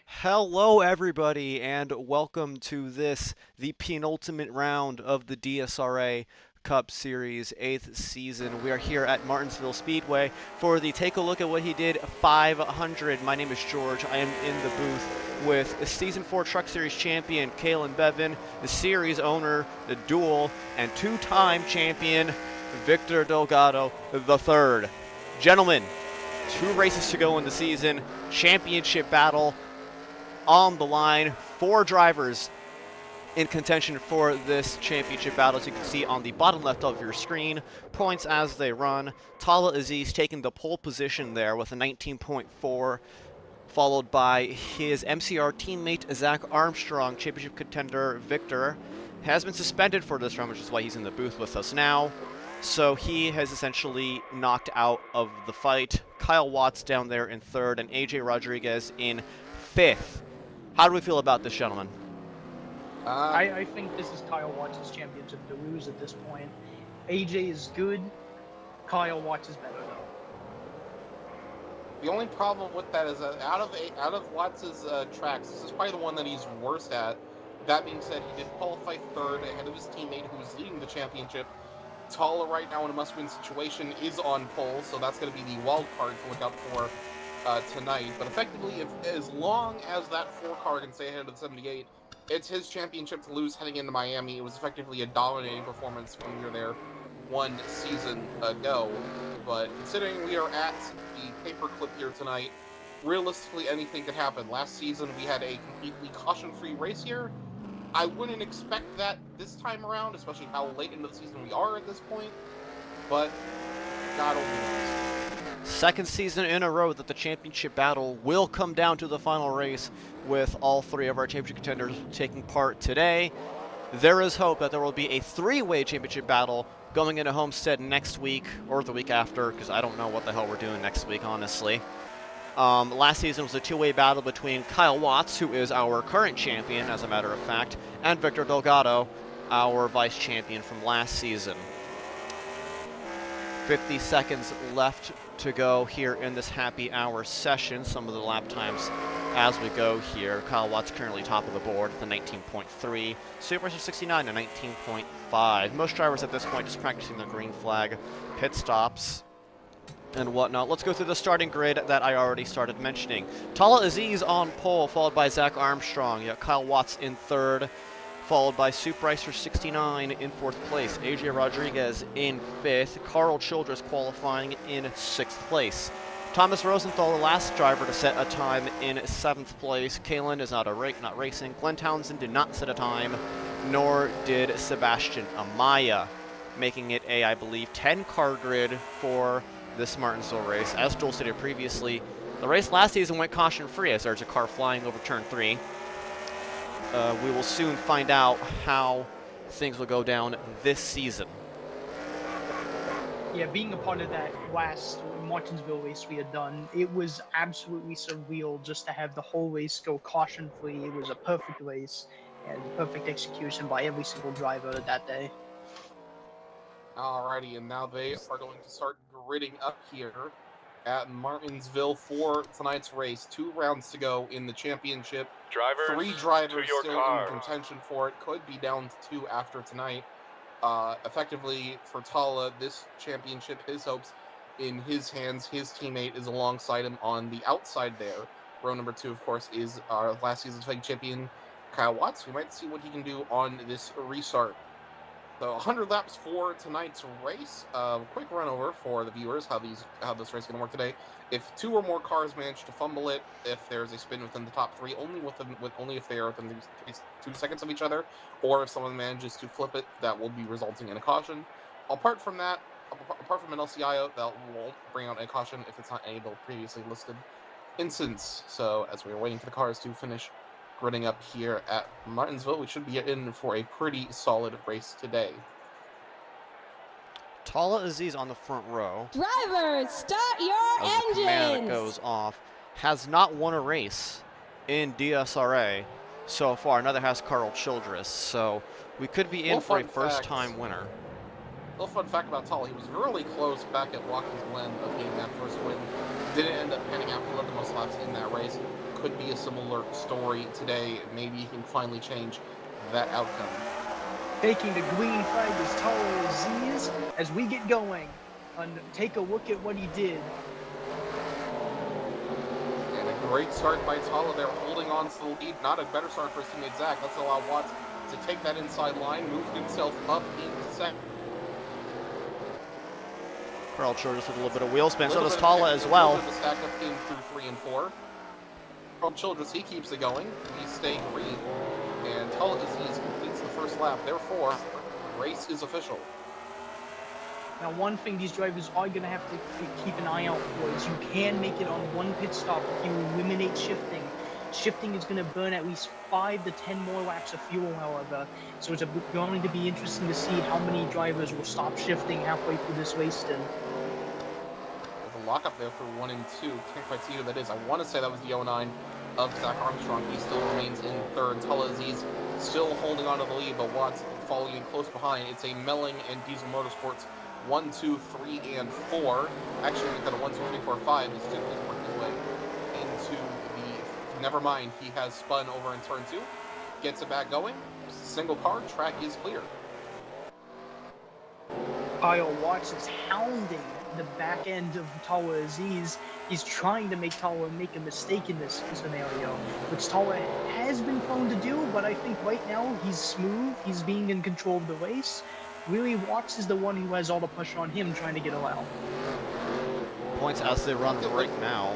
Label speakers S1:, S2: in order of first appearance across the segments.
S1: Hello, everybody, and welcome to the penultimate round of the DSRA Cup Series 8th season. We are here at Martinsville Speedway for the Take a Look at What He Did 500. My name is George. I am in the booth with Season 4 Truck Series champion Kalen Bevan, the series owner, the duel, and two-time champion Victor Delgado III. Gentlemen, 2 races to go in the season, championship battle on the line. 4 drivers in contention for this championship battle, as you can see on the bottom left of your screen. Points as they run. Tala Aziz taking the pole position there with a 19.4, followed by his MCR teammate Zach Armstrong. Championship contender Victor has been suspended for this round, which is why he's in the booth with us now. So he has essentially knocked out of the fight. Kyle Watts down there in third, and AJ Rodriguez in fifth. How do we feel about this, gentlemen?
S2: I think this is Kyle Watts' championship to lose at this point. AJ is good. Kyle Watts is better, though.
S3: The only problem with that is that out of Watts' tracks, this is probably the one that he's worst at. That being said, he did qualify third ahead of his teammate who was leading the championship. Tala right now in a must-win situation is on pole, so that's going to be the wild card to look out for tonight. But effectively, as long as that 4 car can stay ahead of the 78, it's his championship to lose heading into Miami. It was effectively a dominating performance when we were there 1 season ago. But considering we are at the paperclip here tonight, realistically anything could happen. Last season we had a completely caution-free race here. I wouldn't expect that this time around, especially how late into the season we are at this point. But God only knows.
S1: Second season in a row that the championship battle will come down to the final race, with all 3 of our championship contenders taking part today. There is hope that there will be a 3-way championship battle going into Homestead next week or the week after, because I don't know what the hell we're doing next week, honestly. Last season was a 2-way battle between Kyle Watts, who is our current champion, as a matter of fact, and Victor Delgado, our vice champion from last season. 50 seconds left to go here in this happy hour session. Some of the lap times as we go here. Kyle Watts currently top of the board with a 19.3. Super 69 a 19.5. Most drivers at this point just practicing their green flag pit stops and whatnot. Let's go through the starting grid that I already started mentioning. Tala Aziz on pole, followed by Zach Armstrong. You got Kyle Watts in third, followed by Super 69 in 4th place. AJ Rodriguez in 5th. Carl Childress qualifying in 6th place. Thomas Rosenthal, the last driver to set a time, in 7th place. Kalen is not racing. Glenn Townsend did not set a time, nor did Sebastian Amaya, making it a, I believe, 10-car grid for this Martinsville race. As Joel stated previously, the race last season went caution-free as there's a car flying over turn 3. We will soon find out how things will go down this season.
S2: Yeah, being a part of that last Martinsville race we had done, it was absolutely surreal just to have the whole race go caution-free. It was a perfect race and perfect execution by every single driver that day.
S3: Alrighty, and now they are going to start gridding up here at Martinsville for tonight's race. 2 rounds to go in the championship.
S4: Drivers,
S3: 3 drivers
S4: to your
S3: still
S4: car.
S3: in contention for it. Could be down to 2 after tonight. Effectively, for Tala, this championship, his hopes in his hands. His teammate is alongside him on the outside there. Row number 2, of course, is our last season's defending champion, Kyle Watts. We might see what he can do on this restart. So 100 laps for tonight's race. Quick run over for the viewers how this race is going to work today. If 2 or more cars manage to fumble it, if there's a spin within the top 3, only if they are within 2 seconds of each other, or if someone manages to flip it, that will be resulting in a caution. Apart from that, apart from an LCIO, that won't bring out a caution if it's not any of the previously listed incidents. So as we're waiting for the cars to finish gridding up here at Martinsville, we should be in for a pretty solid race today.
S1: Tala Aziz on the front row.
S5: Drivers, start your
S1: As the command
S5: engines!
S1: goes off, has not won a race in DSRA so far. Neither has Carl Childress, so we could be in for a first-time winner.
S3: A little fun fact about Tala, he was really close back at Watkins Glen of getting that first win. Didn't end up panning out. He led the most laps in that race. could be a similar story today. Maybe he can finally change that outcome.
S2: Taking the green flag is Tala Aziz as we get going. Take a look at what he did.
S3: And a great start by Tala there, holding on to the lead. Not a better start for his teammate Zach. Let's allow Watts to take that inside line, move himself up into second.
S1: Carl Childress with a little bit of wheel spin, so does Tala as well.
S3: A stack up in through 3 and 4. Carl Childress, he keeps it going. He's staying green. And Tala Aziz completes the first lap. Therefore, race is official.
S2: Now, one thing these drivers are going to have to keep an eye out for is you can make it on one pit stop if you eliminate shifting. Shifting is going to burn at least 5 to 10 more laps of fuel, however. So it's going to be interesting to see how many drivers will stop shifting halfway through this race then.
S3: With a lockup there for 1 and 2. Can't quite see who that is. I want to say that was the 09 of Zach Armstrong. He still remains in third. Tala Aziz still holding on to the lead, but Watts following close behind. It's a Melling and Diesel Motorsports 1, 2, 3, and 4. Actually, we've got a 1, 2, 3, 4, 5. He's still working his way into the... Never mind, he has spun over in turn 2. Gets it back going. Single car, track is clear.
S2: Kyle Watts is hounding the back end of Tala Aziz. He's trying to make Tala make a mistake in this scenario, which Tala has been prone to do, but I think right now he's smooth. He's being in control of the race. Really, Watts is the one who has all the pressure on him trying to get around.
S1: Points as they run right now.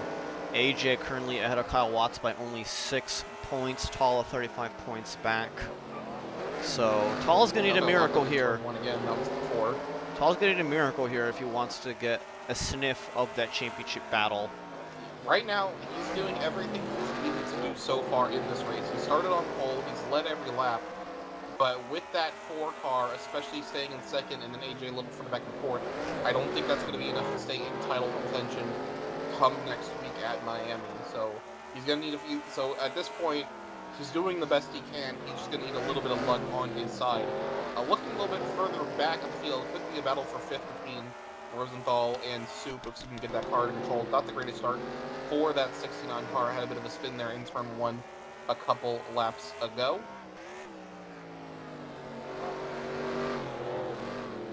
S1: AJ currently ahead of Kyle Watts by only 6 points. Tala 35 points back. So Tala's going to need a miracle here.
S3: One again, that was the 4.
S1: Tala's going to need a miracle here if he wants to get a sniff of that championship battle.
S3: Right now, he's doing everything he's needed to do so far in this race. He started on pole, he's led every lap. But with that 4 car, especially staying in second and then AJ a little further back in fourth, I don't think that's going to be enough to stay in title contention come next week at Miami. So he's going to need a few. So at this point, he's doing the best he can. He's just going to need a little bit of luck on his side. Looking a little bit further back in the field, could be a battle for 5th between Rosenthal and Soup if Soup can get that car in control. Not the greatest start for that 69 car. Had a bit of a spin there in turn 1 a couple laps ago.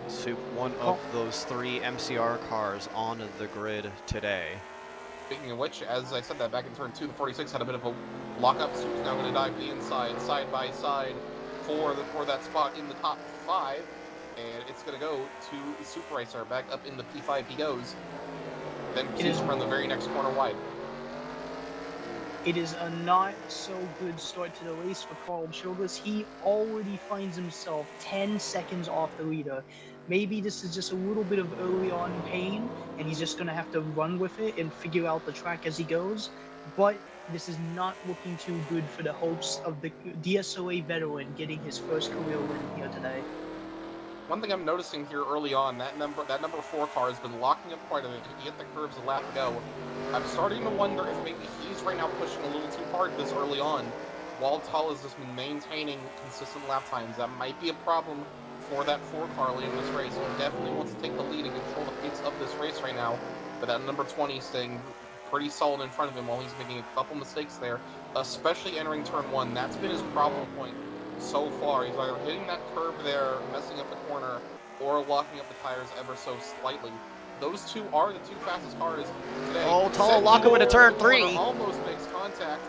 S1: Soup, one of those 3 MCR cars on the grid today.
S3: Speaking of which, as I said that back in turn 2, the 46 had a bit of a lockup. Soup's now going to dive the inside, side by side for that spot in the top 5. And it's going to go to Soup Racer. Back up in the P5 he goes. Then continues from the very next corner wide.
S2: It is a not so good start to the race for Carl Childress. He already finds himself 10 seconds off the leader. Maybe this is just a little bit of early on pain, and he's just going to have to run with it and figure out the track as he goes. But this is not looking too good for the hopes of the DSRA veteran getting his first career win here today.
S3: One thing I'm noticing here early on, that number 4 car has been locking up quite a bit. He hit the curves a lap ago. I'm starting to wonder if maybe he's right now pushing a little too hard this early on, while Tala's just been maintaining consistent lap times. That might be a problem for that 4 car lead in this race. He definitely wants to take the lead and control the pace of this race right now, but that number 20 staying pretty solid in front of him while he's making a couple mistakes there, especially entering turn 1. That's been his problem point so far. He's either hitting that curve there, messing up the corner, or locking up the tires ever so slightly. Those 2 are the 2 fastest cars today.
S1: Oh, Tala lock him into turn 3.
S3: Almost makes contact.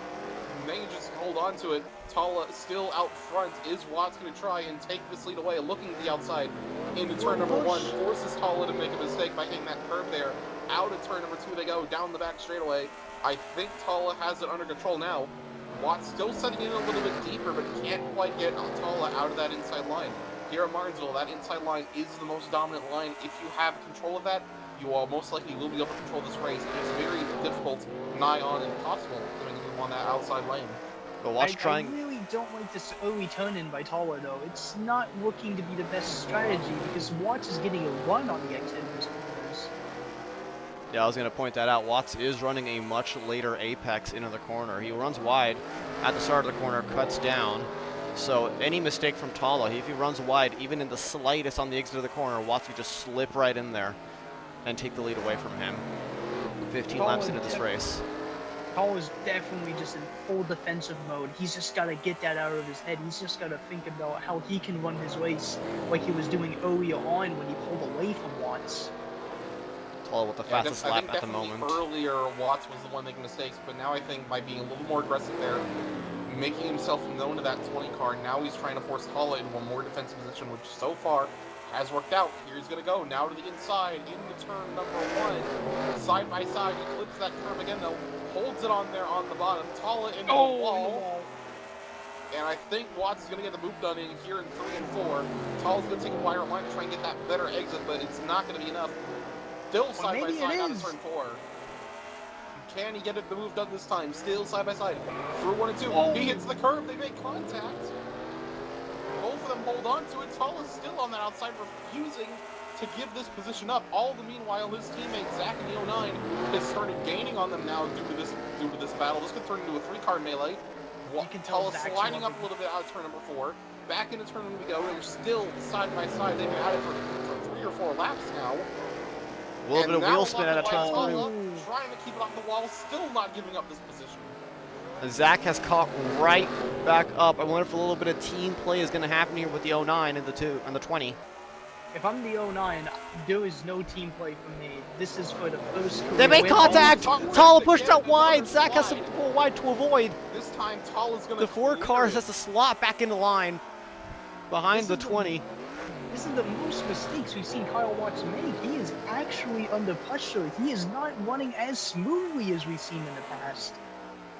S3: May just hold on to it. Tala still out front. Is Watts going to try and take this lead away? Looking to the outside into turn number 1. Forces Tala to make a mistake by hitting that curve there. Out of turn number 2 they go, down the back straightaway. I think Tala has it under control now. Watts still setting in a little bit deeper, but can't quite get Tala out of that inside line. Here at Martinsville, that inside line is the most dominant line. If you have control of that, you all most likely will be able to control this race. It's very difficult, nigh on impossible, doing it on that outside lane.
S1: But Watts
S2: I really don't like this early turn-in by Tala, though. It's not looking to be the best strategy, because Watts is getting a run on the exit of his corners.
S1: Yeah, I was going to point that out. Watts is running a much later apex into the corner. He runs wide at the start of the corner, cuts down. So any mistake from Tala, if he runs wide, even in the slightest on the exit of the corner, Watts would just slip right in there and take the lead away from him. 15 laps into this race.
S2: Paul is definitely just in full defensive mode. He's just got to get that out of his head. He's just got to think about how he can run his race like he was doing earlier on when he pulled away from Watts.
S1: Tall with the fastest
S3: I
S1: lap
S3: think
S1: at the
S3: definitely
S1: moment.
S3: earlier Watts was the one making mistakes, but now I think by being a little more aggressive there, making himself known to that 20 car, now he's trying to force Tala into a more defensive position, which so far has worked out. Here he's going to go, now to the inside, into turn number 1, side by side, he flips that curve again though, holds it on there on the bottom, Tala into the wall. And I think Watts is going to get the move done in here in 3 and 4. Tala's going to take a wider line to try and get that better exit, but it's not going to be enough. Still side by side out of turn 4. Can he get the move done this time? Still side by side. Through 1 and 2.
S2: Oh.
S3: He hits the curb. They make contact. Both of them hold on to it. Tala's still on that outside, refusing to give this position up. All the meanwhile, his teammate Zach in the 09 has started gaining on them now due to this battle. This could turn into a 3-car melee. Tala sliding up a little bit out of turn number 4. Back into turn we go. They're still side by side. They've been at it for 3 or 4 laps now.
S1: A little bit of wheel spin out of turn 3.
S3: Trying to keep it off the wall, still not giving up this position.
S1: Zach has caught right back up. I wonder if a little bit of team play is going to happen here with the 09 and the 20.
S2: If I'm the 09, there is no team play for me. This is for the first.
S1: They make contact! Tala pushed out wide. Zach has to pull wide to avoid.
S3: This time, Tala's going to.
S1: The 4 cars has to slot back into line behind the 20.
S2: This is the most mistakes we've seen Kyle Watts make. He is actually under pressure. He is not running as smoothly as we've seen in the past.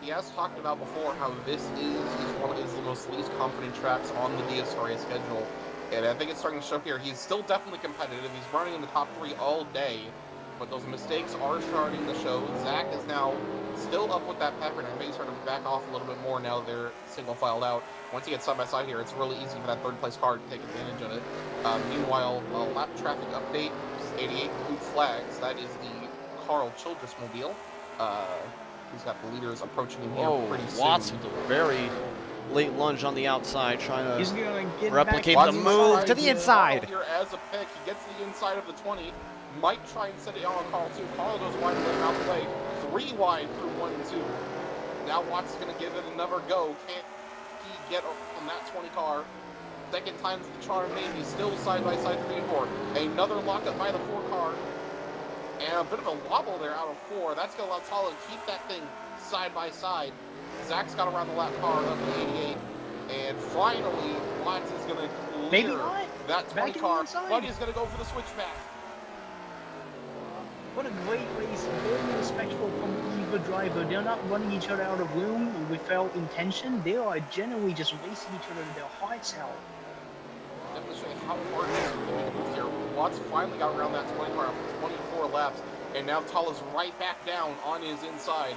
S3: He has talked about before how this is one of the most least confident tracks on the DSRA schedule. And I think it's starting to show here. He's still definitely competitive. He's running in the top 3 all day. But those mistakes are starting to show. Zach is now still up with that pepper, and I think he's starting to back off a little bit more now they're single filed out. Once he gets side by side here, it's really easy for that 3rd place car to take advantage of it. Meanwhile, lap traffic update, 88 blue flags. That is the Carl Childress mobile. He's got the leaders approaching him here pretty soon.
S1: Watts with a very late lunge on the outside, trying to replicate
S2: back
S1: the move to the inside.
S3: Here as a pick, he gets to the inside of the 20. Might try and set it on Carl too. Carl goes wide and let him out the way. 3 wide through 1 and 2. Now Watts is going to give it another go. Can't he get on that 20 car? Second time's the charm, maybe. Still side by side 3 and 4. Another lockup by the 4 car. And a bit of a wobble there out of 4. That's going to allow Tala to keep that thing side by side. Zach's got around the lap car up to 88. And finally, Watts is going to clear that 20 car. But he's going to go for the switchback.
S2: What a great race, very respectful from either driver. They're not running each other out of room without intention. They are generally just racing each other to their hearts out.
S3: Demonstrate how hard it is to make a move here. Watts finally got around that 20 car after 24 laps, and now Tala's right back down on his inside.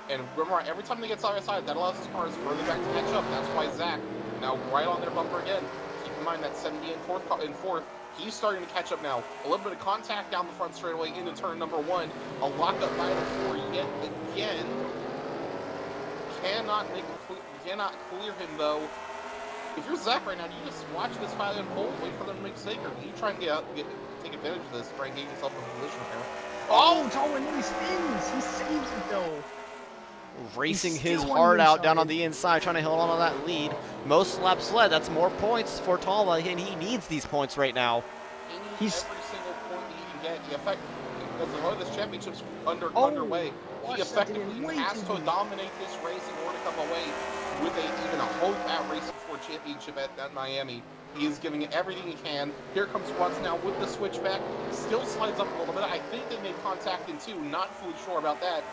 S3: And remember, every time they get side by side, that allows his cars further back to catch up. That's why Zach now right on their bumper again. Keep in mind that 70 and fourth. He's starting to catch up now. A little bit of contact down the front straightaway into turn number 1. A lockup by the 4 yet again. Cannot clear him though. If you're Zach right now, do you just watch this finally unfold, wait for them to make a mistake, or do you try and take advantage of this, try and get yourself in a position here?
S2: Oh, Tala nearly spins. He saves it though.
S1: Racing his heart out down on the inside, trying to hold on to that lead. Most laps led, that's more points for Tala, and he needs these points right now.
S3: He needs every single point that he can get. Because the way this championship's underway, he effectively has to dominate this race in order to come away with even a hope at Racing for Championship at Miami. He is giving it everything he can. Here comes Watts now with the switchback. Still slides up a little bit. I think they made contact in 2. Not fully sure about that.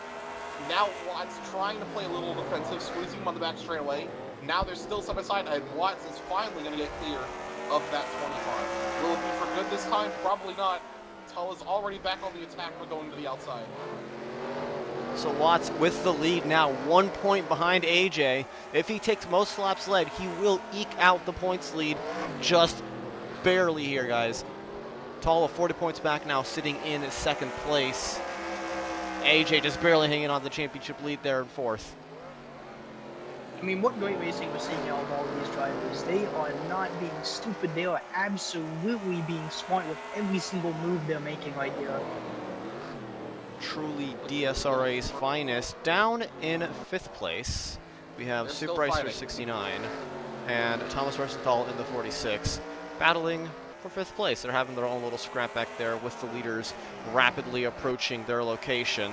S3: Now Watts trying to play a little defensive, squeezing him on the back straightaway. Now they're still side by side, and Watts is finally going to get clear of that 20 car. Will it be for good this time? Probably not. Tala's already back on the attack, but going to the outside.
S1: So Watts with the lead now, 1 point behind AJ. If he takes most laps led, he will eke out the points lead just barely here, guys. Tala 40 points back now, sitting in 2nd place. AJ just barely hanging on the championship lead there in 4th.
S2: I mean, what great racing we're seeing out of all these drivers. They are not being stupid. They are absolutely being smart with every single move they're making right here.
S1: truly DSRA's finest. Down in 5th place, we have
S3: They're
S1: Super
S3: still
S1: Racer
S3: fighting.
S1: 69 and Thomas Rosenthal in the 46, battling for 5th place. They're having their own little scrap back there with the leaders rapidly approaching their location.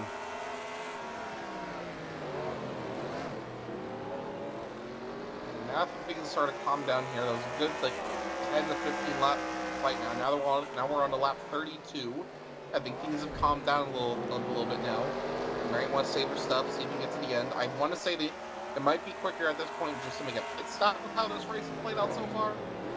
S3: Now things start to calm down here. That was a good like 10 to 15 lap fight now. Now we're on to lap 32. I think things have calmed down a little bit now. Mary wants to save her stuff, see if we can get to the end. I want to say that it might be quicker at this point just to make a pit stop with how this race has played out so far.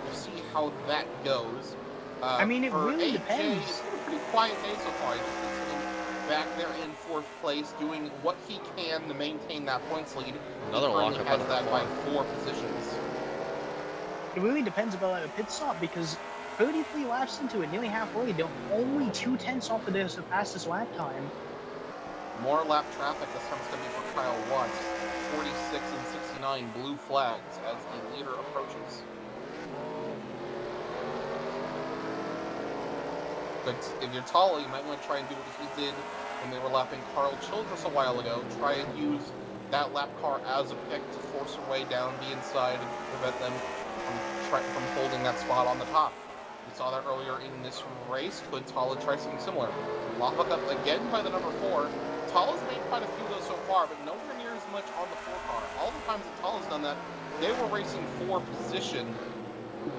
S3: We'll see how that goes.
S2: I mean, it
S3: for
S2: really
S3: AJ,
S2: depends.
S3: It's been a pretty quiet day so far. He's just been sitting back there in 4th place, doing what he can to maintain that points lead.
S1: Another
S3: He currently
S1: lockup
S3: has
S1: out of
S3: that
S1: the
S3: by
S1: floor.
S3: 4 positions.
S2: It really depends about a pit stop because 33 laps into it, nearly halfway, they're only 2/10 off of their fastest lap time.
S3: More lap traffic. This time it's going to be for Kyle Watts. 46 and 69 blue flags as the leader approaches. But if you're Tala, you might want to try and do what he did when they were lapping Carl Childress a while ago. Try and use that lap car as a pick to force her way down the inside and prevent them from holding that spot on the top. We saw that earlier in this race. Could Tala try something similar? Lava up again by the number 4. Tala's made quite a few of those so far, but nowhere near as much on the 4 car. All the times that Tala's done that, they were racing 4 position.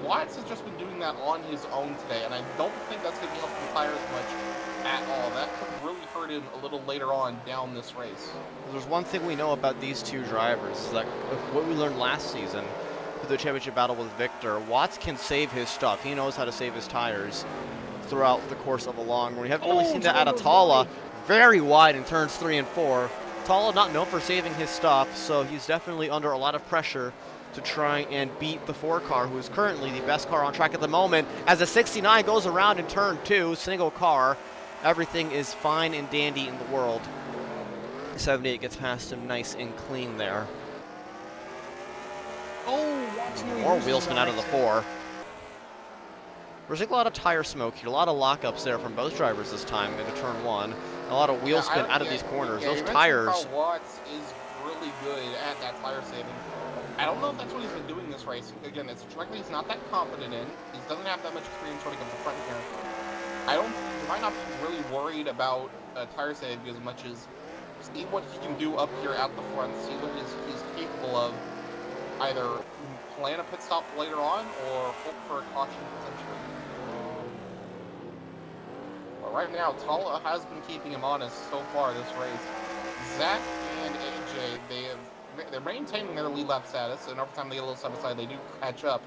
S3: Watts has just been doing that on his own today, and I don't think that's going to be helping the tires much at all. That could really hurt him a little later on down this race.
S1: There's one thing we know about these two drivers, is that what we learned last season with the championship battle with Victor, Watts can save his stuff. He knows how to save his tires throughout the course of a long run. We haven't really seen that out of Tala. Very wide in turns 3 and 4. Tala not known for saving his stuff, so he's definitely under a lot of pressure to try and beat the 4 car, who is currently the best car on track at the moment. As the 69 goes around in turn 2, single car, everything is fine and dandy in the world. 78 gets past him nice and clean there.
S2: Oh, Watts
S1: More wheel spin out of the 4. We're seeing a lot of tire smoke here, a lot of lockups there from both drivers this time into turn 1. A lot of wheel spin out of these corners. Those tires.
S3: Carl Watts is really good at that tire saving. I don't know if that's what he's been doing this race. Again, it's a track that he's not that confident in. He doesn't have that much experience running up the front here. You might not be really worried about tire saving as much as see what he can do up here at the front, see what he's capable of. Either plan a pit stop later on or hope for a caution potentially. But right now, Tala has been keeping him honest so far this race. Zach and AJ, they're maintaining their lead lap status, and every time they get a little side by side, they do catch up.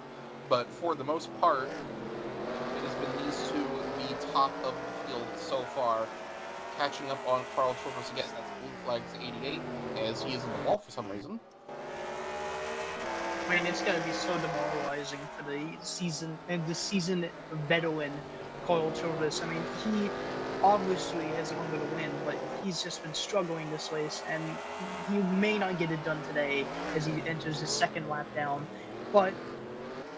S3: But for the most part, it has been these two the top of the field so far, catching up on Carl Childress again. That's blue flags 88, as he is in the wall for some reason.
S2: I mean, it's going to be so demoralizing for the season veteran Carl Childress. I mean, he obviously has a hunger to win, but he's just been struggling this race, and he may not get it done today as he enters his 2nd lap down. But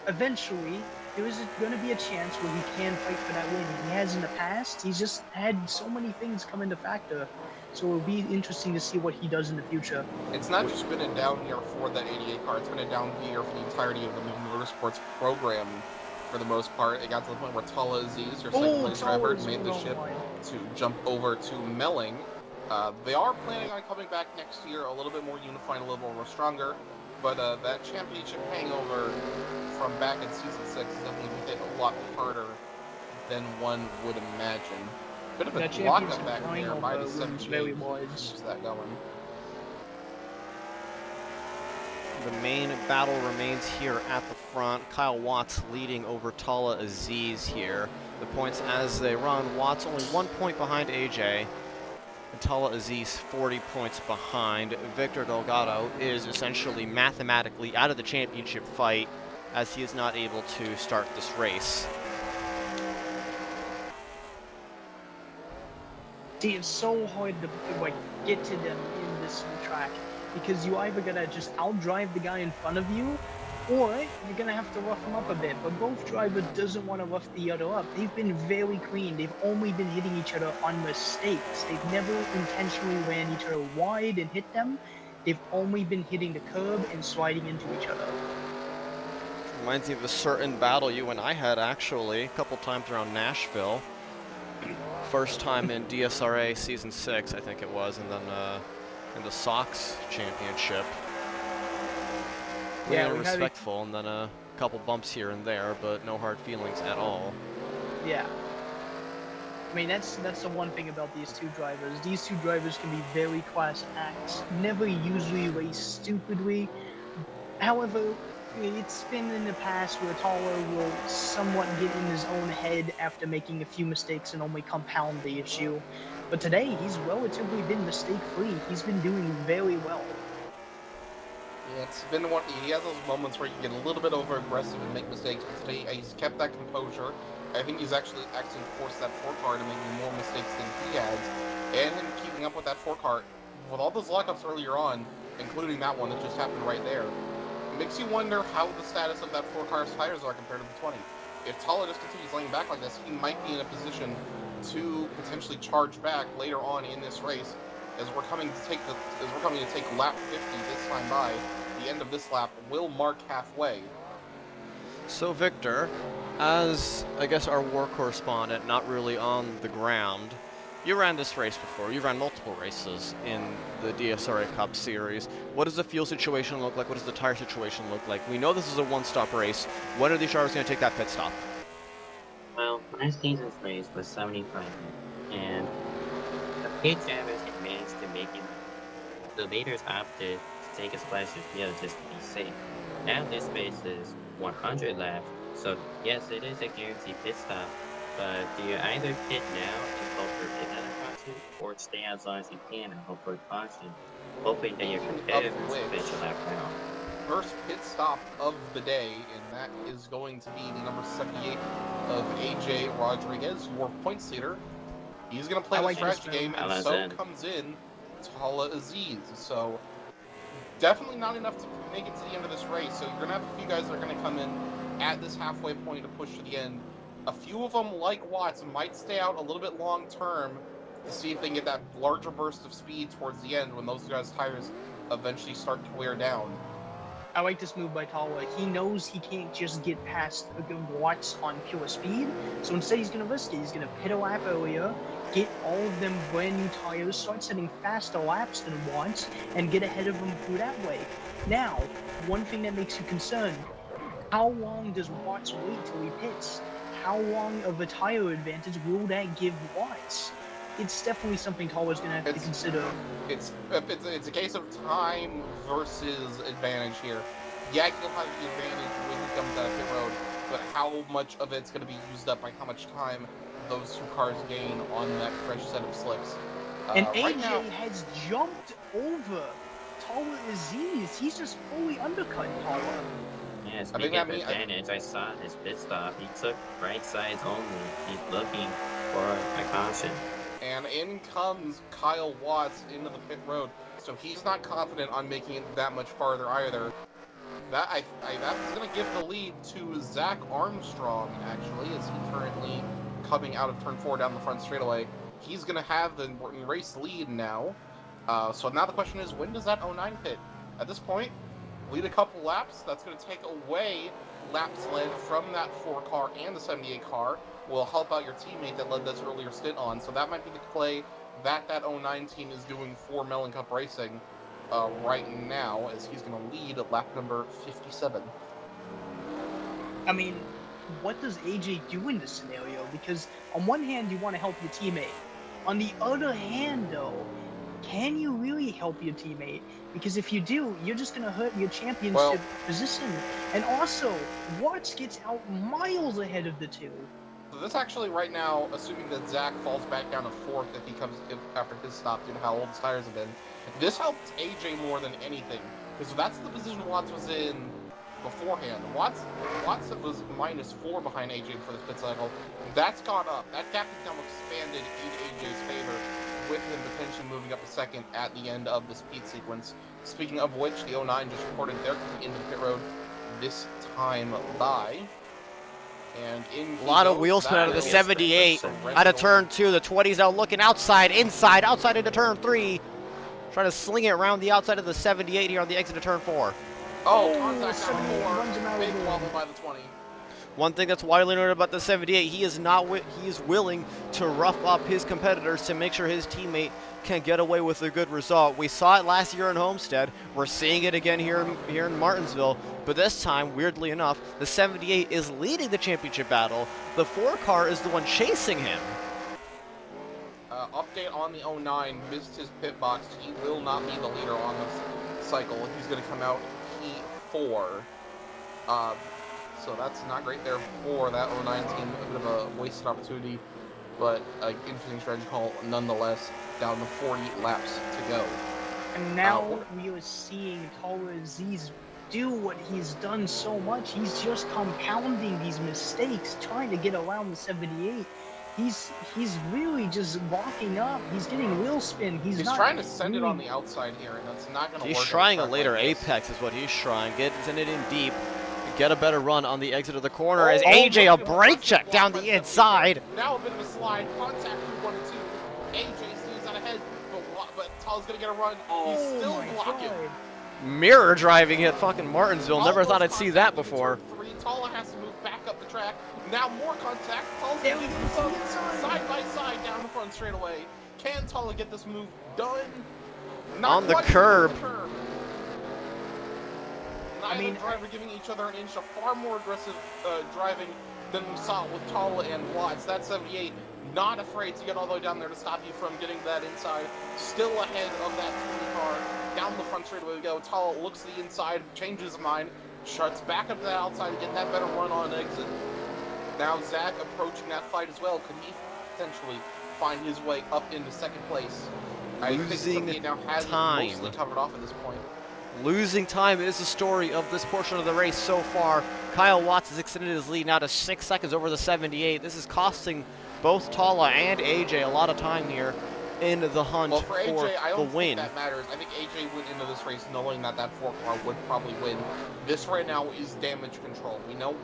S2: eventually, there is going to be a chance where he can fight for that win. He has in the past. He's just had so many things come into factor. So it'll be interesting to see what he does in the future.
S3: It's not just been a down year for the 88 car, it's been a down year for the entirety of the motorsports program for the most part. It got to the point where Tala Aziz, your second place driver, made the shift to jump over to Melling. They are planning on coming back next year a little bit more unified, a little more stronger, but that championship hangover from back in season 6 is definitely hit a lot harder than one would imagine. Bit of a lockup back there by the 78 keeps that going.
S1: The main battle remains here at the front. Kyle Watts leading over Tala Aziz here. The points as they run, Watts only 1 point behind AJ, and Tala Aziz 40 points behind. Victor Delgado is essentially mathematically out of the championship fight as he is not able to start this race.
S2: See, it's so hard to get to them in this track because you either gotta just outdrive the guy in front of you, or you're gonna have to rough them up a bit. But both drivers doesn't want to rough the other up. They've been very clean. They've only been hitting each other on mistakes. They've never intentionally ran each other wide and hit them. They've only been hitting the curb and sliding into each other.
S1: Reminds me of a certain battle you and I had, actually, a couple times around Nashville. First time in DSRA Season 6, I think it was, and then in the Sox Championship.
S2: Yeah,
S1: Clean and
S2: we had
S1: respectful, and then a couple bumps here and there, but no hard feelings at all.
S2: yeah. I mean, that's the one thing about these two drivers. These two drivers can be very class acts, never usually race stupidly. However, it's been in the past where Tala will somewhat get in his own head after making a few mistakes and only compound the issue. But today, he's relatively been mistake-free. He's been doing very well.
S3: Yeah, it's been one. He has those moments where you get a little bit over aggressive and make mistakes. But today, he's kept that composure. I think he's actually forced that 4-car to make more mistakes than he has, and him keeping up with that 4-car with all those lockups earlier on, including that one that just happened right there. It makes you wonder how the status of that 4-car's tires are compared to the 20. If Tala just continues laying back like this, he might be in a position to potentially charge back later on in this race, as we're coming to take lap 50 this time by. The end of this lap will mark halfway.
S1: So Victor, as I guess our war correspondent, not really on the ground, you ran this race before. You ran multiple races in the DSRA Cup Series. What does the fuel situation look like? What does the tire situation look like? We know this is a one-stop race. When are these drivers going to take that pit stop?
S4: Well, last season's race was 75, and the pit drivers had managed to make it. The leaders opted to take a splash of fuel just to be safe. Now this race is 100 laps, so yes, it is a guaranteed pit stop, but do you either pit now and hope for another caution, or stay out as long as you can and hope for a caution, hoping that your competitors finish a lap down?
S3: First pit stop of the day, and that is going to be the number 78 of AJ Rodriguez, your points leader. He's going to play the strategy game, and so comes in Tala Aziz. So definitely not enough to make it to the end of this race. So you're going to have a few guys that are going to come in at this halfway point to push to the end. A few of them, like Watts, might stay out a little bit long term to see if they can get that larger burst of speed towards the end when those guys' tires eventually start to wear down.
S2: I like this move by Tala. He knows he can't just get past Watts on pure speed, so instead he's going to risk it. He's going to pit a lap earlier, get all of them brand new tires, start setting faster laps than Watts, and get ahead of him through that way. Now, one thing that makes you concerned, how long does Watts wait till he pits? How long of a tire advantage will that give Watts? It's definitely something Tala's going to have to consider.
S3: It's a case of time versus advantage here. Yeah, he'll have the advantage when he comes out of pit road, but how much of it's going to be used up by how much time those two cars gain on that fresh set of slicks.
S2: And
S3: right
S2: AJ
S3: now,
S2: has jumped over Tala Aziz. He's just fully undercut Tala.
S4: Yeah, speaking of advantage, I saw his pit stop. He took right sides only. He's looking for a caution.
S3: And in comes Kyle Watts into the pit road. So he's not confident on making it that much farther either. That's going to give the lead to Zach Armstrong, actually, as he's currently coming out of turn 4 down the front straightaway. He's going to have the race lead now. So now the question is, when does that 09 pit? At this point, lead a couple laps. That's going to take away lap sled from that 4 car and the 78 car. Will help out your teammate that led this earlier stint on. So that might be the play that 09 team is doing for Mellon Cup Racing right now, as he's going to lead at lap number 57.
S2: I mean, what does AJ do in this scenario? Because on one hand, you want to help your teammate. On the other hand, though, can you really help your teammate? Because if you do, you're just going to hurt your championship position. And also, Watts gets out miles ahead of the two.
S3: So this actually, right now, assuming that Zach falls back down to 4th after his stop due to how old his tires have been, this helped AJ more than anything, because that's the position Watts was in beforehand. Watts was -4 behind AJ for this pit cycle. That's gone up. That gap has now expanded in AJ's favor, with him potentially moving up to 2nd at the end of this pit sequence. Speaking of which, the 09 just reported they're coming into the pit road. this time by. And in
S1: A lot of wheel spin out of the
S4: is
S1: 78.
S4: horrendous.
S1: Out of turn 2, the 20's now looking outside, outside into turn 3. Trying to sling it around the outside of the 78 here on the exit of turn 4.
S3: Oh,
S2: Oh,
S3: contact
S2: 78
S3: now
S2: runs him out
S3: for
S2: of
S3: big
S2: the
S3: wobble
S2: way.
S3: by the 20.
S1: One thing that's widely noted about the 78, he is willing to rough up his competitors to make sure his teammate can get away with a good result. We saw it last year in Homestead. We're seeing it again here in Martinsville. But this time, weirdly enough, the 78 is leading the championship battle. The 4 car is the one chasing him.
S3: Update on the 09, missed his pit box. He will not be the leader on this cycle. He's going to come out P4. So that's not great there for that 09 team. A bit of a wasted opportunity, but an interesting strategy call nonetheless. Down to 40 laps to go.
S2: And now we are seeing Tala Aziz do what he's done so much. He's just compounding these mistakes, trying to get around the 78. He's really just locking up. He's getting wheel spin. He's not
S3: trying to send it
S2: really-
S3: on the outside here, and that's not going to work.
S1: He's trying a later apex is what he's trying. Send it in deep. Get a better run on the exit of the corner as AJ a brake check down the inside.
S3: Now a bit of a slide. Contact through 1 and 2. AJ stays out ahead, but Tala's going to get a run. He's still blocking.
S1: Mirror driving at fucking Martinsville. Never thought I'd see that before.
S3: Tala has to move back up the track. Now more contact. Tala's
S2: There
S3: going
S2: we
S3: to
S2: go,
S3: move
S2: inside.
S3: side by side down the front straightaway. Can Tala get this move done?
S1: On the
S3: quite
S1: curb.
S3: Neither driver giving each other an inch of far more aggressive driving than we saw with Tala and Watts. That 78 not afraid to get all the way down there to stop you from getting that inside. Still ahead of that 20 car. Down the front straightaway we go. Tala looks to the inside, changes his mind, shuts back up to the outside to get that better run on exit. Now Zach approaching that fight as well. Could he potentially find his way up into second place? I think 78 now has it mostly covered off at this point.
S1: Losing time is the story of this portion of the race so far. Kyle Watts has extended his lead now to 6 seconds over the 78. This is costing both Tala and AJ a lot of time here in the hunt
S3: for AJ, I
S1: the
S3: don't
S1: win.
S3: think that matters. I think AJ went into this race knowing that that 4 car would probably win. This right now is damage control. We know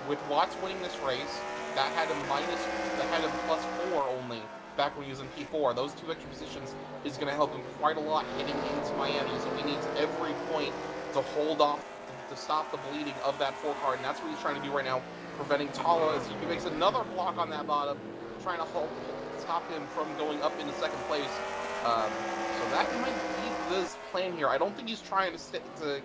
S3: with Watts winning this race, that had a +4 only back when he was in P4. Those 2 extra positions is going to help him quite a lot heading into Miami. So he needs every point to hold off, to stop the bleeding of that 4 car. And that's what he's trying to do right now, preventing Tala as he makes another block on that bottom, trying to stop him from going up into second place. So that might be his plan here. I don't think he's trying to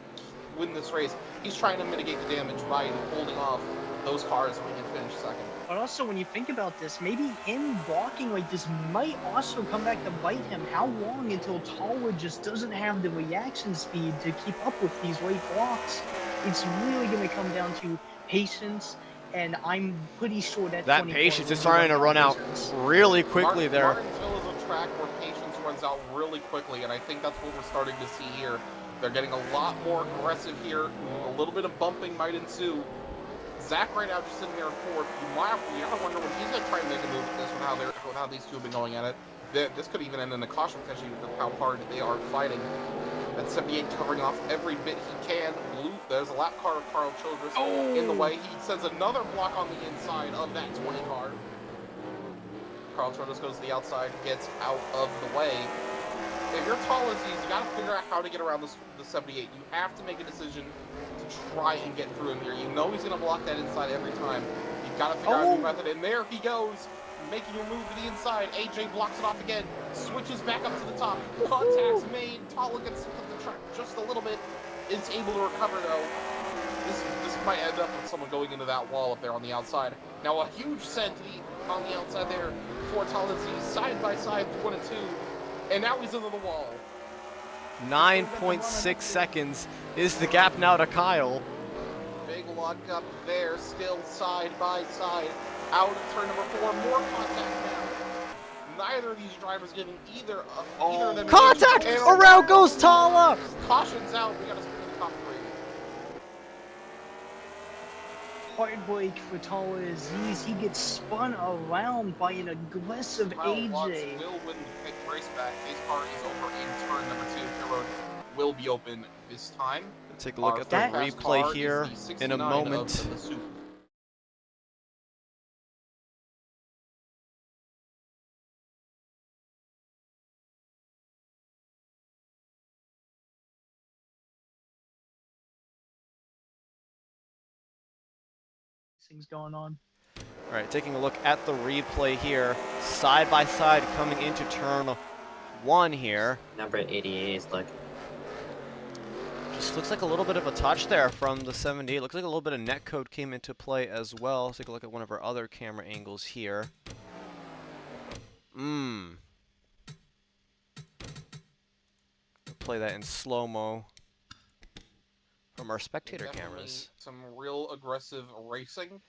S3: win this race. He's trying to mitigate the damage by holding off those cars so he can finish second.
S2: But also, when you think about this, maybe him blocking like this might also come back to bite him. How long until Tala just doesn't have the reaction speed to keep up with these late blocks? It's really going to come down to patience, and I'm pretty sure that
S1: patience is trying to run out really quickly there.
S3: Martinsville is a track where patience runs out really quickly, and I think that's what we're starting to see here. They're getting a lot more aggressive here. A little bit of bumping might ensue. Zach right now just sitting there in fourth. You gotta wonder when he's gonna try and make a move with this, with how these two have been going at it. This could even end in a caution potentially with how hard they are fighting. That 78 covering off every bit he can. There's a lap car of Carl Childress in the way. He sends another block on the inside of that 20 car. Carl Childress goes to the outside, gets out of the way. If you're tall as these, you gotta figure out how to get around the 78. You have to make a decision to try and get through him here. You know he's gonna block that inside every time. You've got to figure out a new method. And there he goes, making a move to the inside. AJ blocks it off again, switches back up to the top. Contacts made. Tala gets to the track just a little bit. Is able to recover though. This might end up with someone going into that wall up there on the outside. Now a huge send on the outside there for Tala. Side by side, 1 and 2. And now he's into the wall.
S1: 9.6 seconds is the gap now to Kyle.
S3: Big lock up there, still side by side. Out of turn number 4, more contact now. Neither of these drivers giving either of them.
S1: Contact! Around goes Tala!
S3: Caution's out, we gotta spin in the top 3.
S2: Heartbreak for Tala Aziz. He gets spun around by an aggressive AJ.
S3: Watts will win the race back. His car is over in turn number 2. Pit road will be open this time.
S1: Take a look
S3: Our
S1: at the
S3: third fast
S1: replay
S3: car
S1: here
S3: is the
S1: in a
S3: 69
S1: moment.
S3: of the Super.
S2: Things going on.
S1: All right, taking a look at the replay here, side by side coming into turn 1 here.
S4: Number 88 is looking.
S1: Just looks like a little bit of a touch there from the 78. Looks like a little bit of netcode came into play as well. Let's take a look at one of our other camera angles here. Play that in slow-mo from our spectator cameras.
S3: Some real aggressive racing.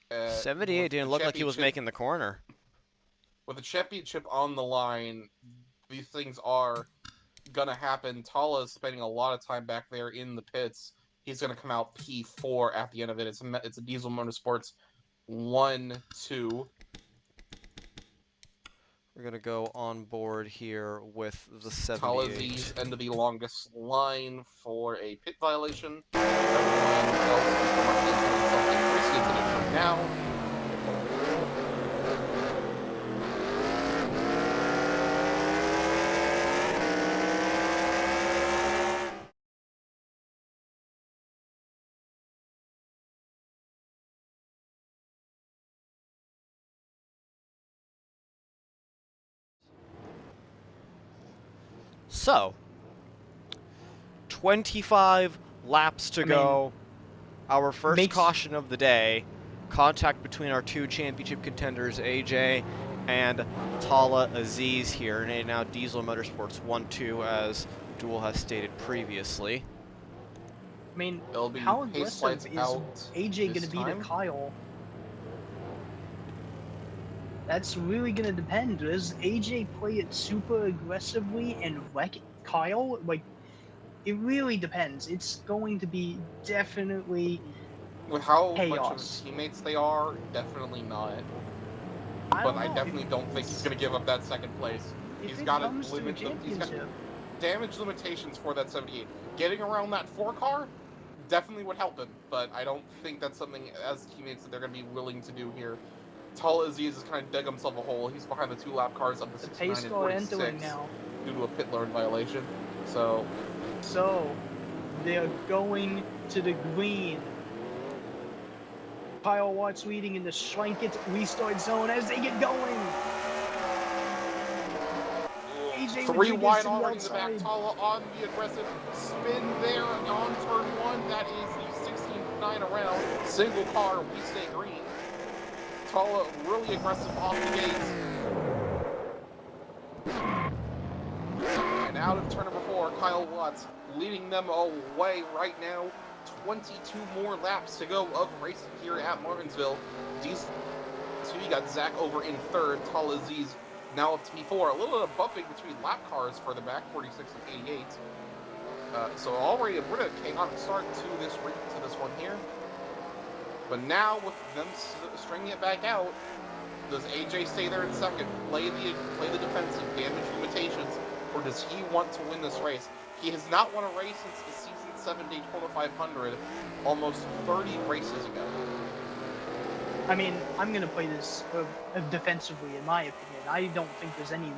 S1: 78 didn't look like he was making the corner.
S3: With the championship on the line, these things are gonna happen. Tala is spending a lot of time back there in the pits. He's gonna come out P4 at the end of it. It's a Diesel Motorsports 1-2.
S1: We're gonna go on board here with the 78.
S3: Talazi's end of the longest line for a pit violation. Everyone else is something risky to do now.
S1: So, 25 laps to go. Our first caution of the day. Contact between our two championship contenders, AJ and Tala Aziz here. And now Diesel Motorsports 1-2, as Duel has stated previously.
S2: I mean, how aggressive is AJ going to be to Kyle? That's really going to depend. Does AJ play it super aggressively and wreck Kyle? Like, it really depends. It's going to be definitely
S3: with how
S2: chaos.
S3: much of teammates they are, definitely not. But I definitely don't think he's going to give up that second place. He's got to limit them. He's got damage limitations for that 78. Getting around that 4 car definitely would help him, but I don't think that's something as teammates that they're going to be willing to do here. Tall Aziz has kind of dug himself a hole. He's behind the 2-lap cars up to 69 and 46
S2: now
S3: due to a pit lane violation. So
S2: they're going to the green. Kyle Watts leading in the Schlenkett restart zone as they get going. AJ
S3: 3 wide already in the back. Tala on the aggressive spin there on turn 1. That is the 16.9 around. Single car, we stay green. Tala really aggressive off the gates. And out of turn number 4, Kyle Watts leading them away right now. 22 more laps to go of racing here at Martinsville. So you got Zach over in 3rd, Tala Aziz now up to P4. A little bit of bumping between lap cars further back, 46 and 88. So already we're at a chaotic start to this one here. But now with them stringing it back out, does AJ stay there in 2nd, play the defensive damage limitations, or does he want to win this race? He has not won a race since the season 7 Daytona 500, almost 30 races ago.
S2: I mean, I'm going to play this defensively, in my opinion. I don't think there's any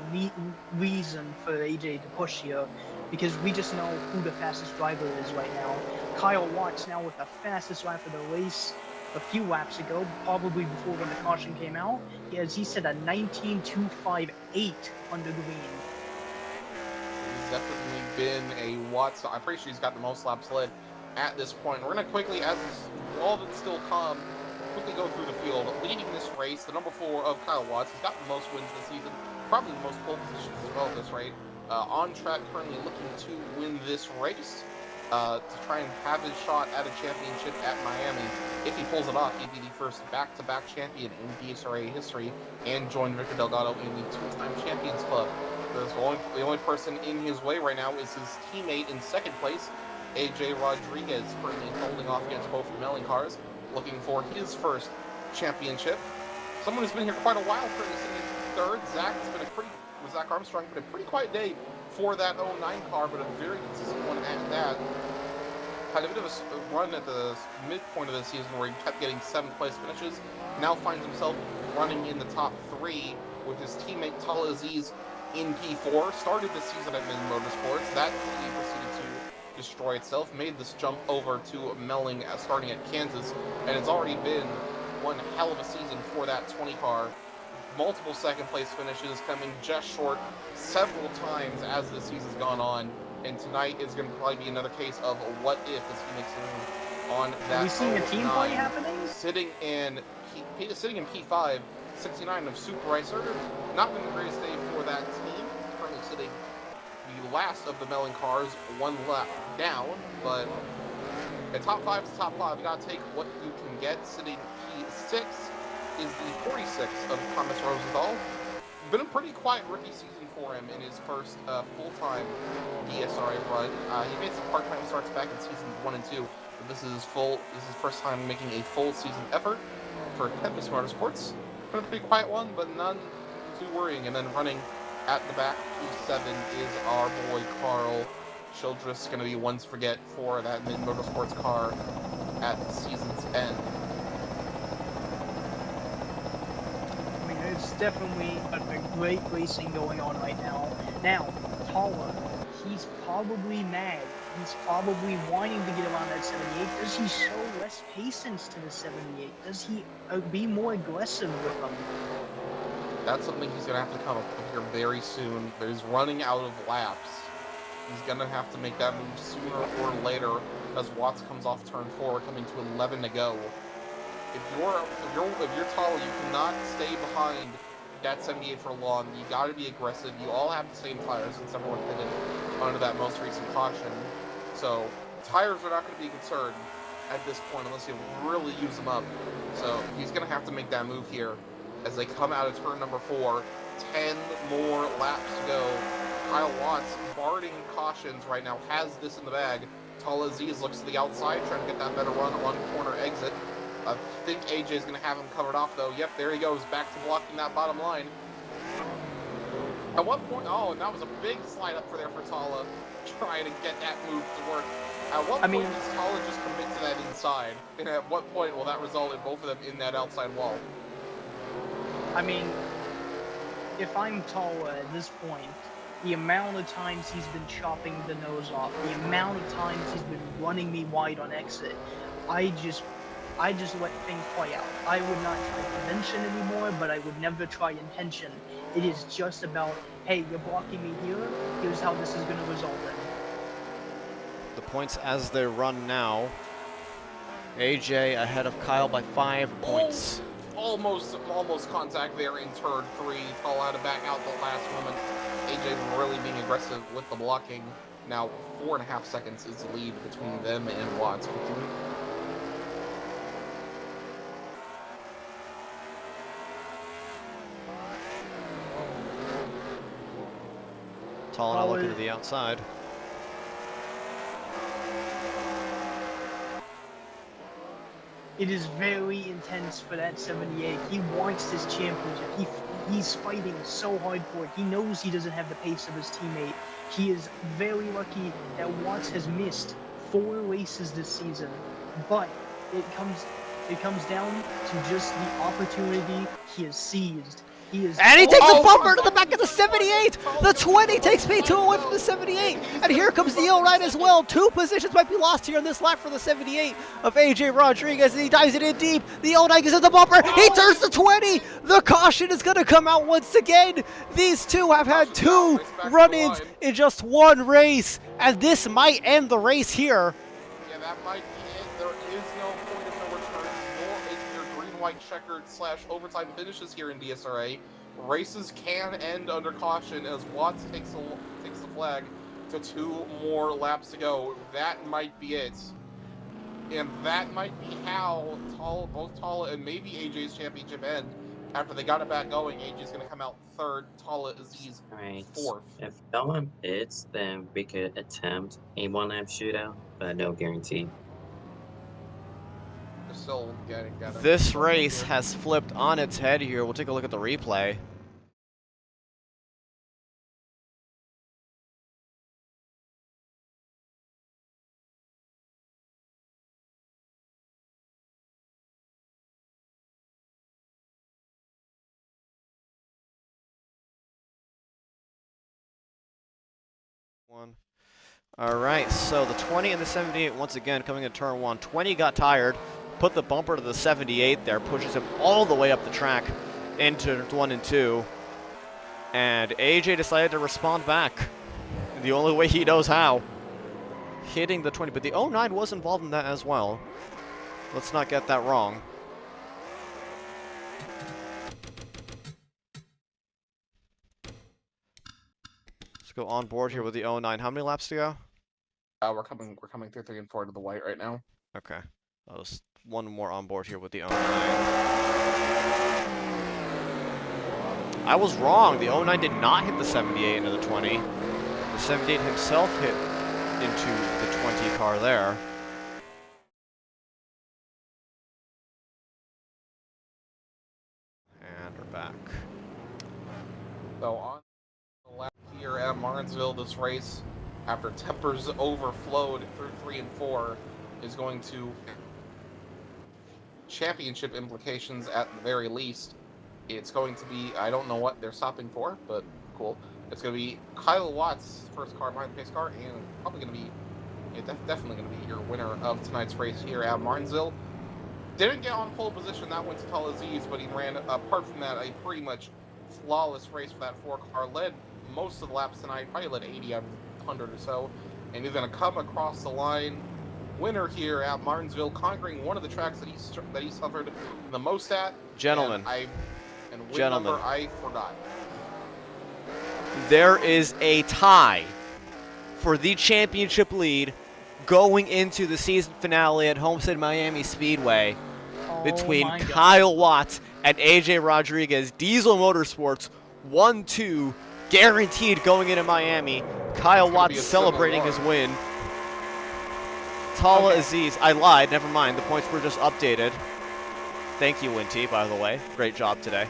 S2: reason for AJ to push here, because we just know who the fastest driver is right now. Kyle Watts now with the fastest lap of the race a few laps ago, probably before when the caution came out. He said a 19.258 under green.
S3: He's definitely been a Watts. I'm pretty sure he's got the most laps led at this point. We're going to quickly, as all of it's still calm, quickly go through the field. Leading this race, the number 4 of Kyle Watts. He's got the most wins this season, probably the most pole positions as well at this rate. On track, currently looking to win this race, to try and have his shot at a championship at Miami. If he pulls it off, he'd be the first back-to-back champion in DSRA history and join Victor Delgado in the 2-time Champions Club. The only person in his way right now is his teammate in 2nd place, AJ Rodriguez, currently holding off against both Melling cars, looking for his first championship. Someone who's been here quite a while, currently sitting in 3rd. Zach Armstrong, been a pretty quiet day for that 09 car, but a very consistent one at that. had a bit of a run at the midpoint of the season where he kept getting 7th place finishes. Now finds himself running in the top 3 with his teammate Tala Aziz in P4. Started the season at Mid Motorsports. That team proceeded to destroy itself, made this jump over to Melling starting at Kansas, and it's already been one hell of a season for that 20 car. Multiple 2nd place finishes, coming just short several times as the season's gone on. And tonight is going to probably be another case of what if as he makes a move on that.
S2: Are we seeing a team fight happening?
S3: Sitting in P5, 69 of Super Racer. Not been the greatest day for that team. Currently sitting the last of the Melon cars, one lap down. But the top 5 is top 5. You got to take what you can get. Sitting P6 is the 46 of Thomas Rosenthal. Been a pretty quiet rookie season for him in his first full-time DSRA run. He made some part-time starts back in seasons 1 and 2, but this is his first time making a full season effort for Tempest Motorsports. Been a pretty quiet one, but none too worrying. And then running at the back, P7 is our boy Carl Childress, going to be one to forget for that Mid Motorsports car at the season's end.
S2: It's definitely a great racing going on right now. Now, Tala, he's probably mad. He's probably wanting to get around that 78. Does he show less patience to the 78? Does he be more aggressive with them?
S3: That's something he's going to have to come up with here very soon. He's running out of laps. He's going to have to make that move sooner or later as Watts comes off turn 4, coming to 11 to go. If you're tall, you cannot stay behind that 78 for long. You got to be aggressive. You all have the same tires since everyone pitted under that most recent caution. So tires are not going to be concerned at this point unless you really use them up. So he's going to have to make that move here as they come out of turn number 4. 10 more laps to go. Kyle Watts, guarding cautions right now, has this in the bag. Tala Aziz looks to the outside, trying to get that better run on corner exit. I think AJ is going to have him covered off, though. Yep, there he goes, back to blocking that bottom line. At what point... Oh, and that was a big slide up for Tala, trying to get that move to work. At what point does Tala just commit to that inside? And at what point will that result in both of them in that outside wall?
S2: I mean, if I'm Tala at this point, the amount of times he's been chopping the nose off, the amount of times he's been running me wide on exit, I just let things play out. I would not try convention anymore, but I would never try intention. It is just about, hey, you're blocking me here, here's how this is going to result in.
S1: The points as they run now, AJ ahead of Kyle by 5 points.
S3: Almost contact there in turn 3. Tala had to back out the last moment. AJ really being aggressive with the blocking. Now 4.5 seconds is the lead between them and Watts.
S1: Tala now looking to the outside.
S2: It is very intense for that 78. He wants this championship. He's fighting so hard for it. He knows he doesn't have the pace of his teammate. He is very lucky that Watts has missed 4 races this season. But it comes down to just the opportunity he has seized.
S1: And he takes a bumper to the back of the 78! The 20 takes P2 away from the 78! And here comes the 09 as well. 2 positions might be lost here in this lap for the 78 of AJ Rodriguez, and he dives it in deep. The 09 gets at the bumper. He turns the 20! The caution is going to come out once again. These two have had 2 run-ins in just 1 race, and this might end the race here.
S3: Yeah, that might be it. There is no point of no return, nor is your green-white checkered / overtime finishes here in DSRA. Races can end under caution as Watts takes the flag to 2 more laps to go. That might be it. And that might be how both Tala and maybe AJ's championship end. After they got it back going, AJ's going to come out 3rd, Tala Aziz 4th.
S4: If no one bids, then we could attempt a 1-lap shootout, but no guarantee.
S3: Still getting
S1: this race has flipped on its head here. We'll take a look at the replay. One. All right, so the 20 and the 78 once again coming in turn one. 20 got tired, put the bumper to the 78 there, pushes him all the way up the track into 1 and 2. And AJ decided to respond back the only way he knows how, hitting the 20. But the 09 was involved in that as well. Let's not get that wrong. Let's go on board here with the 09. How many laps to go?
S3: We're coming through 3 and 4 to the white right now.
S1: Okay. That was one more on board here with the 09. I was wrong. The 09 did not hit the 78 into the 20. The 78 himself hit into the 20 car there. And we're back.
S3: So on the left here at Martinsville, this race, after tempers overflowed through 3 and 4, is going to championship implications at the very least. It's going to be, I don't know what they're stopping for, but cool. It's going to be Kyle Watts' first car behind the pace car, and probably going to be, definitely going to be your winner of tonight's race here at Martinsville. Didn't get on pole position, that went to Tal Aziz, but he ran, apart from that, a pretty much flawless race for that 4-car. Led most of the laps tonight, probably led 80 out of 100 or so, and he's going to come across the line winner here at Martinsville, conquering one of the tracks that he suffered the most at.
S1: Gentlemen.
S3: And win
S1: Gentlemen.
S3: number I forgot.
S1: There is a tie for the championship lead going into the season finale at Homestead Miami Speedway between Kyle Watts and AJ Rodriguez. Diesel Motorsports 1-2 guaranteed going into Miami. Kyle Watts celebrating his win. Tala Aziz, I lied, never mind. The points were just updated. Thank you, Winty, by the way. Great job today.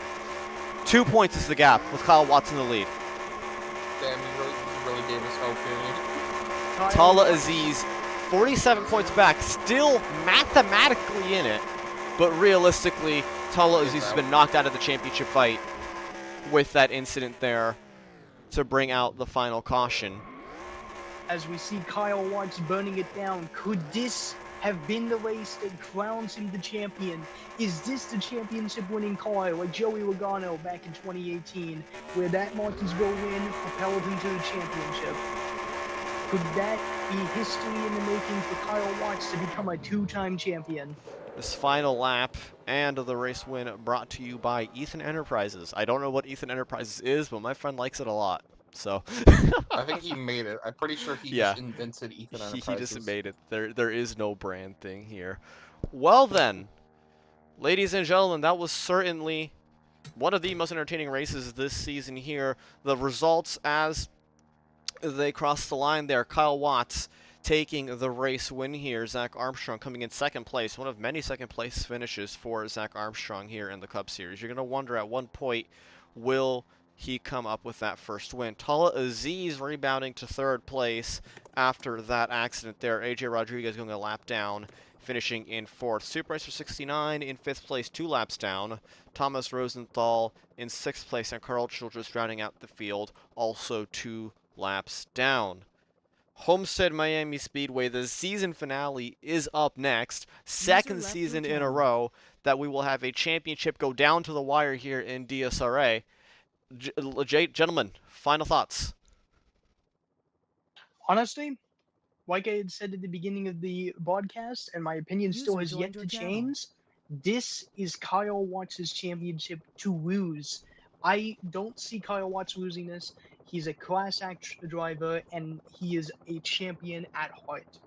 S1: 2 points is the gap with Kyle Watts in the lead.
S3: Damn, he really gave us hope, didn't he?
S1: Tala Aziz, 47 points back, still mathematically in it, but realistically, Tala Aziz has been knocked out of the championship fight with that incident there to bring out the final caution.
S2: As we see Kyle Watts burning it down, could this have been the race that crowns him the champion? Is this the championship-winning car like Joey Logano back in 2018, where that Martinsville win propelled him to the championship? Could that be history in the making for Kyle Watts to become a 2-time champion?
S1: This final lap and the race win brought to you by Ethan Enterprises. I don't know what Ethan Enterprises is, but my friend likes it a lot. So
S3: I think he made it. I'm pretty sure he just invented Ethan Enterprises.
S1: He just made it. There is no brand thing here. Well then, ladies and gentlemen, that was certainly one of the most entertaining races this season here. The results as they crossed the line there. Kyle Watts taking the race win here. Zach Armstrong coming in second place. One of many second place finishes for Zach Armstrong here in the Cup Series. You're going to wonder at one point, will he come up with that first win? Tala Aziz rebounding to third place after that accident there. AJ Rodriguez going a lap down, finishing in fourth. Super Racer 69 in fifth place, 2 laps down. Thomas Rosenthal in sixth place, and Carl Childress rounding out the field, also 2 laps down. Homestead Miami Speedway, the season finale is up next. Second season in a row that we will have a championship go down to the wire here in DSRA. Gentlemen, final thoughts.
S2: Honestly, like I had said at the beginning of the broadcast, and my opinion still has yet to change, this is Kyle Watts' championship to lose. I don't see Kyle Watts losing this. He's a class act driver, and he is a champion at heart.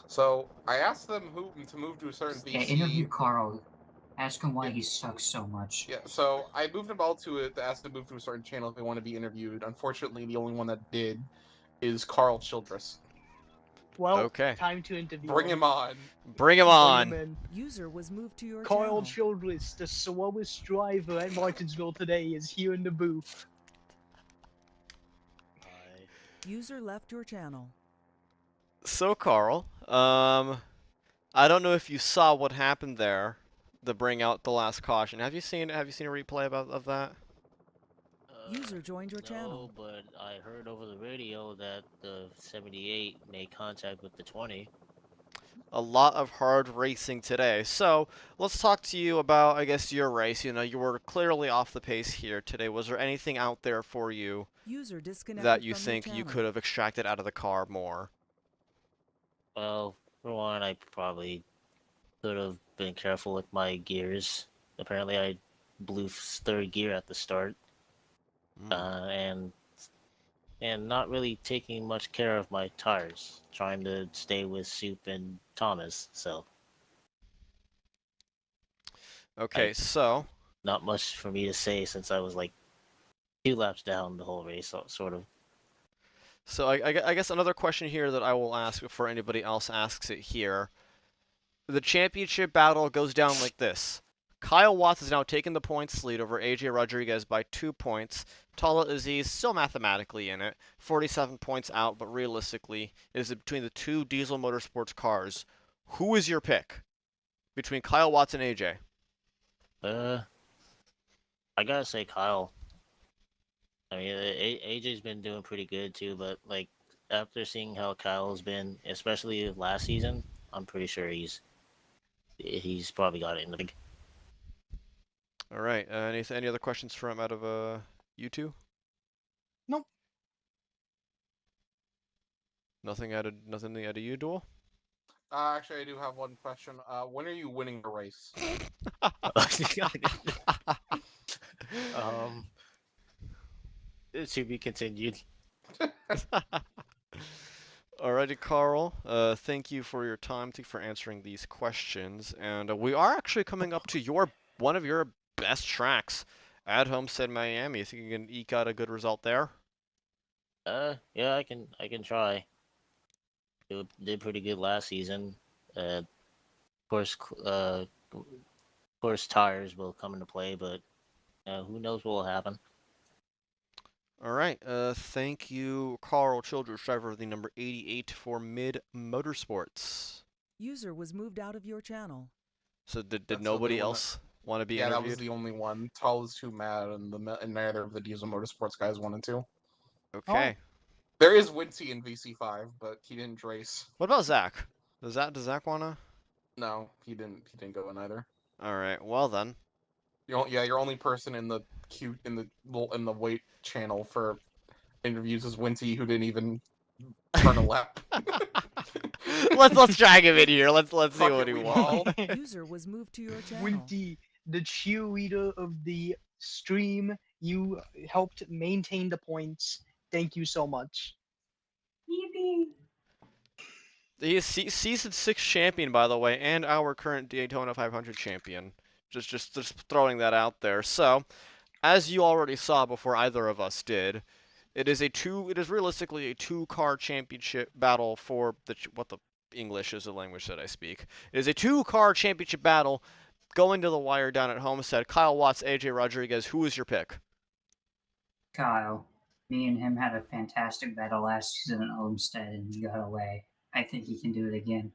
S3: So I asked them to move to a certain VC.
S6: Yeah, interview Carl. Ask him why he sucks so much.
S3: Yeah, so I moved them all to ask them to move to a certain channel if they want to be interviewed. Unfortunately, the only one that did is Carl Childress.
S2: Well,
S1: okay.
S2: Time to interview
S3: Bring him on.
S1: Bring him on.
S2: Bring him in.
S7: User was moved to your
S2: Carl
S7: channel.
S2: Childress, the slowest driver at Martinsville today, is here in the booth.
S7: User left your channel.
S1: So Carl, I don't know if you saw what happened there to bring out the last caution. Have you seen a replay of that?
S7: User joined your
S8: No,
S7: channel.
S8: but I heard over the radio that the 78 made contact with the 20.
S1: A lot of hard racing today. So let's talk to you about, I guess, your race. You know, you were clearly off the pace here today. Was there anything out there for you
S7: User
S1: that
S7: disconnected
S1: you
S7: from your
S1: think you
S7: channel.
S1: could have extracted out of the car more?
S8: Well, for one, I probably could have been careful with my gears. Apparently, I blew third gear at the start,
S1: Mm.
S8: and not really taking much care of my tires, trying to stay with Soup and Thomas. So,
S1: Okay,
S8: I
S1: so
S8: not much for me to say since I was like 2 laps down the whole race, sort of.
S1: I guess another question here that I will ask before anybody else asks it here. The championship battle goes down like this. Kyle Watts has now taken the points lead over AJ Rodriguez by 2 points. Tala Aziz still mathematically in it, 47 points out, but realistically, it is between the two Diesel Motorsports cars. Who is your pick between Kyle Watts and AJ?
S8: Uh, I gotta say Kyle. I mean, AJ's been doing pretty good too, but like after seeing how Kyle's been, especially last season, I'm pretty sure he's probably got it in the big.
S1: All right. Any other questions from out of you two?
S2: Nope.
S1: Nothing out of you, Duel?
S3: Actually, I do have one question. When are you winning the race?
S8: um, to be continued.
S1: Alrighty, Carl. Thank you for your time. Thank you for answering these questions. And we are actually coming up to one of your best tracks at Homestead, Miami. You think you can eke out a good result there?
S8: Yeah, I can try. Did pretty good last season. Of course, of course, tires will come into play, but who knows what will happen.
S1: All right. Thank you, Carl Childress, driver of the number 88 for Mid Motorsports.
S7: User was moved out of your channel.
S1: So did
S3: That's the only
S1: nobody
S3: one
S1: else want to be
S3: Yeah, that was
S1: interviewed?
S3: the only one. Tull is too mad, and neither of the Diesel Motorsports guys wanted to.
S2: Oh,
S1: Okay.
S3: There is Wincy in VC5, but he didn't race.
S1: What about Zach? Does Zach wanna?
S3: No, he didn't. He didn't go in either.
S1: All right. Well then.
S3: Your only person in the queue in the wait channel for interviews is Wincy, who didn't even turn a lap.
S1: let's drag him in here. Let's see
S3: Fuck
S1: what
S3: it,
S1: he
S3: we
S1: wants.
S3: ball.
S7: User was moved to your channel.
S2: Winty, the cheerleader of the stream, you helped maintain the points. Thank you so much.
S6: Yippee!
S1: He is season 6 champion, by the way, and our current Daytona 500 champion. Just throwing that out there. So, as you already saw before either of us did, it is realistically a two-car championship battle for what the English is the language that I speak. It is a two-car championship battle going to the wire down at Homestead. Kyle Watts, AJ Rodriguez, who is your pick?
S6: Kyle, me and him had a fantastic battle last season at Olmsted and he got away. I think he can do it again.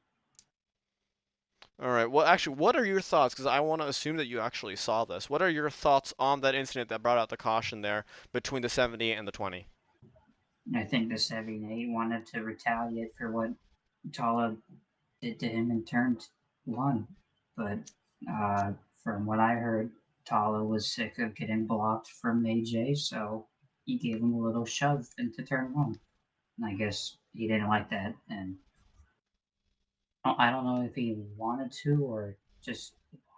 S1: All right. Well, actually, what are your thoughts? Because I want to assume that you actually saw this. What are your thoughts on that incident that brought out the caution there between the 70 and the 20?
S6: I think the 78 wanted to retaliate for what Tala did to him in turn one. But from what I heard, Tala was sick of getting blocked from AJ, so he gave him a little shove into turn one. And I guess he didn't like that, and I don't know if he wanted to or just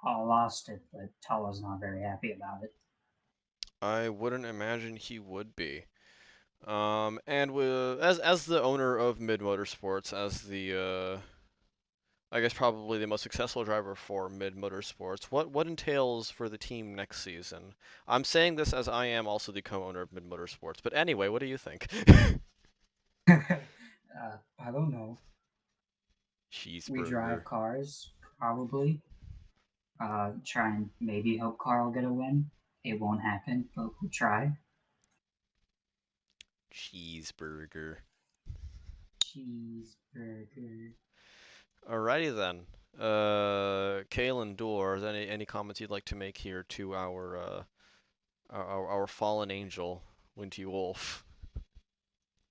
S6: lost it, but Tala's not very happy about it.
S1: I wouldn't imagine he would be. And as the owner of Mid Motorsports, as the I guess probably the most successful driver for Mid Motorsports, what entails for the team next season? I'm saying this as I am also the co-owner of Mid Motorsports. But anyway, what do you think?
S6: I don't know. We
S1: Cheeseburger.
S6: drive cars, probably. Try and maybe help Carl get a win. It won't happen, but we'll try.
S1: Cheeseburger.
S6: Cheeseburger.
S1: Alrighty then. Kalen Dorr, any comments you'd like to make here to our our fallen angel, Winty Wolf.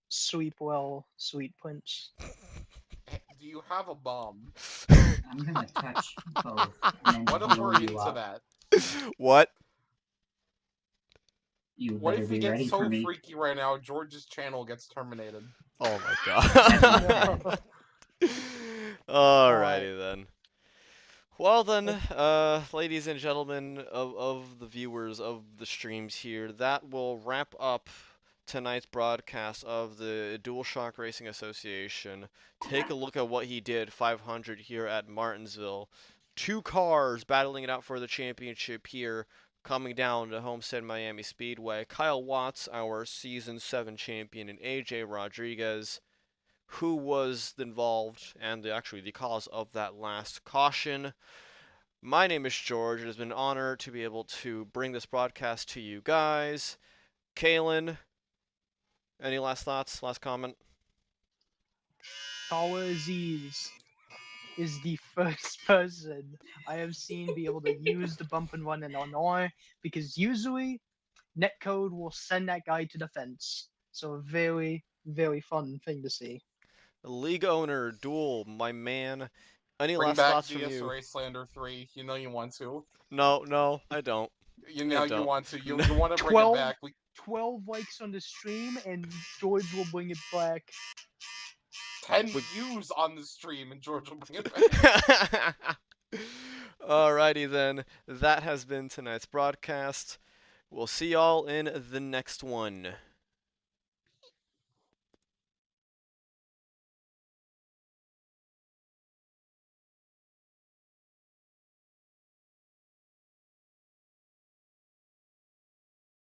S2: Sweep well, sweet prince.
S3: Do you have a bomb?
S6: I'm gonna touch both and then
S3: What if
S6: heal
S3: we're
S6: you
S3: into
S6: up.
S3: that?
S1: What?
S6: You
S3: What
S6: better
S3: if we
S6: be
S3: get
S6: ready for
S3: so
S6: me.
S3: freaky right now, George's channel gets terminated?
S1: Oh my
S6: That's
S1: god. Alrighty then. Well then, ladies and gentlemen of the viewers of the streams here, that will wrap up tonight's broadcast of the DualShock Racing Association. Take a look at what he did 500 here at Martinsville. Two cars battling it out for the championship here, coming down to Homestead Miami Speedway. Kyle Watts, our Season 7 champion, and AJ Rodriguez, who was involved and actually the cause of that last caution. My name is George. It has been an honor to be able to bring this broadcast to you guys. Kalen, any last thoughts, last comment?
S2: Tala Aziz is the first person I have seen be able to use the bump and run in Illinois, because usually netcode will send that guy to the fence. So a very, very fun thing to see.
S1: League owner, Duel, my man. Any
S3: Bring
S1: last
S3: back
S1: thoughts from you?
S3: DSRA Slander 3. You know you want to.
S1: No, I don't.
S3: You
S1: I
S3: know you
S1: don't.
S3: want to. You want to bring it
S2: 12,
S3: back.
S2: 12 likes on the stream, and George will bring it back.
S3: 10 views on the stream, and George will bring it back.
S1: Alrighty then. That has been tonight's broadcast. We'll see y'all in the next one.